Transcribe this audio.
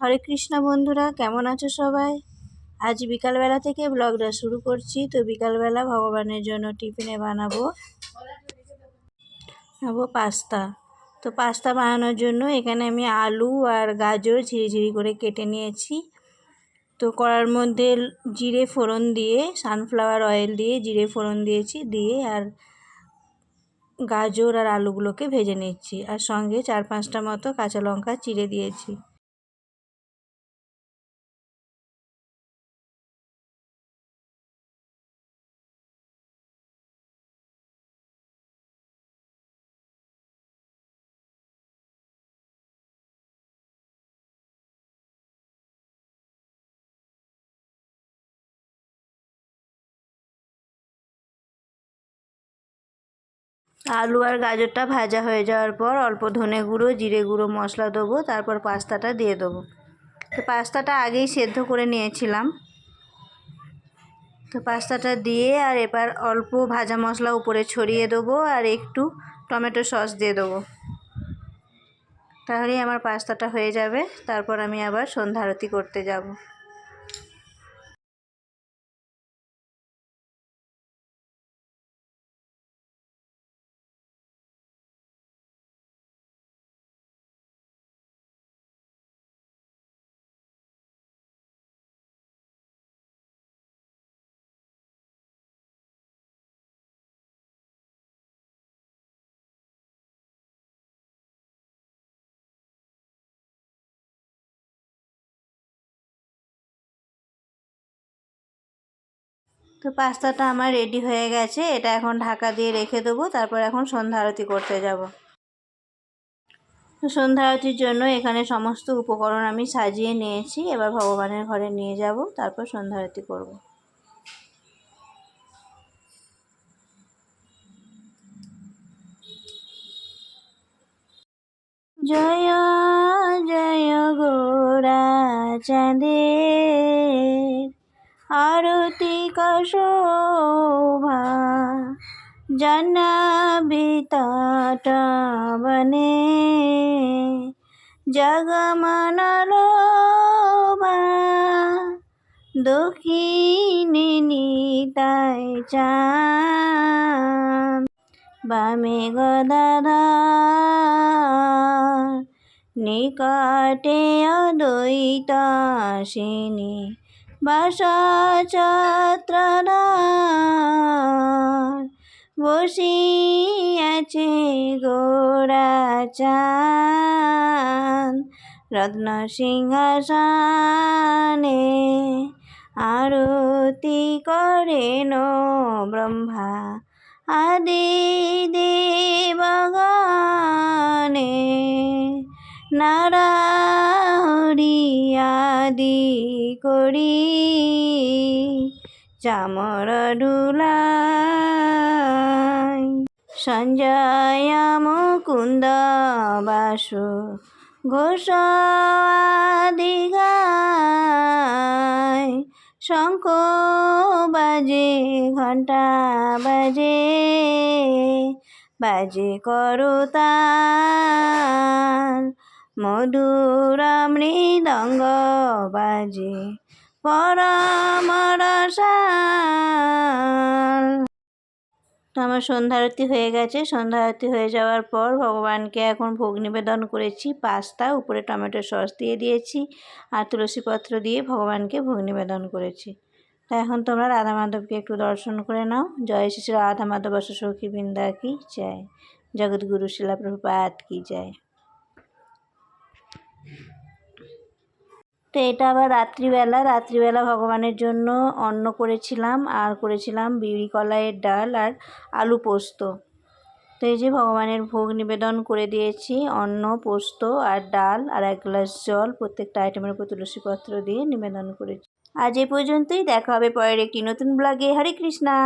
হরে কৃষ্ণ বন্ধুরা, কেমন আছো সবাই? আজ বিকালবেলা থেকে ব্লগটা শুরু করছি। তো বিকালবেলা ভগবানের জন্য টিফিনে বানাবো পাস্তা। তো পাস্তা বানানোর জন্য এখানে আমি আলু আর গাজর ঝিরিঝিরি করে কেটে নিয়েছি। তো কড়ার মধ্যে জিরে ফোড়ন দিয়ে, সানফ্লাওয়ার অয়েল দিয়ে জিরে ফোড়ন দিয়েছি, দিয়ে আর গাজর আর আলুগুলোকে ভেজে নিচ্ছি, আর সঙ্গে 4-5টা মতো কাঁচা লঙ্কা চিড়ে দিয়েছি। আলু আর গাজরটা ভাজা হয়ে যাওয়ার পর অল্প ধনে গুঁড়ো, জিরে গুঁড়ো মশলা দেবো, তারপর পাস্তাটা দিয়ে দেবো। তো পাস্তাটা আগেই সেদ্ধ করে নিয়েছিলাম। তো পাস্তাটা দিয়ে আর এবার অল্প ভাজা মশলা উপরে ছড়িয়ে দেবো আর একটু টমেটো সস দিয়ে দেবো। তাহলেই আমার পাস্তাটা হয়ে যাবে। তারপর আমি আবার সন্ধ্যা আরতি করতে যাব। তো পাস্তাটা আমার রেডি হয়ে গেছে। এটা এখন ঢাকা দিয়ে রেখে দেবো। তারপর এখন সন্ধ্যা আরতি করতে যাব। তো সন্ধ্যা আরতির জন্য এখানে সমস্ত উপকরণ আমি সাজিয়ে নিয়েছি। এবার ভগবানের ঘরে নিয়ে যাব, তারপর সন্ধ্যা আরতি করব। জয় জয় গোরা চাঁদের আরতি শোভা, জাহ্নবী তট বনে জগমনলোভা, দক্ষিণে নিতাই চাঁদ, বামে গদাধর, নিকটে অদ্বৈতশিনী বাসচত্রধর, বসিয়াছে গোরাচাঁদ রত্ন সিংহাসনে, আরতি করেন ব্রহ্মা আদি দেবগণে, নারহরি আদি করি চামর দুলাই, সঞ্জয় মুকুন্দ বাসু ঘোষ আদি গায়, শঙ্খ বাজে ঘণ্টা বাজে, বাজে করতাল, মধুর মৃদঙ্গ বাজে পরম রসাল। তো আমার সন্ধ্যা আরতি হয়ে গেছে। সন্ধ্যা আরতি হয়ে যাওয়ার পর ভগবানকে এখন ভোগ নিবেদন করেছি। পাস্তা উপরে টমেটো সস দিয়ে দিয়েছি আর তুলসী পত্র দিয়ে ভগবানকে ভোগ নিবেদন করেছি। তো এখন তোমরা রাধা মাধবকে একটু দর্শন করে নাও। জয় শ্রী রাধা মাধব সখী বৃন্দা কি জয়, জগৎগুরু শিলা প্রভুপাদ কি জয়। তো এটা আবার রাত্রিবেলা ভগবানের জন্য অন্ন করেছিলাম, আর করেছিলাম বিউলি কলাইয়ের ডাল আর আলু পোস্ত। তো এই যে ভগবানের ভোগ নিবেদন করে দিয়েছি, অন্ন, পোস্ত আর ডাল আর 1 গ্লাস জল, প্রত্যেকটা আইটেমের উপর তুলসী পত্র দিয়ে নিবেদন করেছি। আজ এই পর্যন্তই, দেখা হবে পরের একটি নতুন ব্লগে। হরে কৃষ্ণা।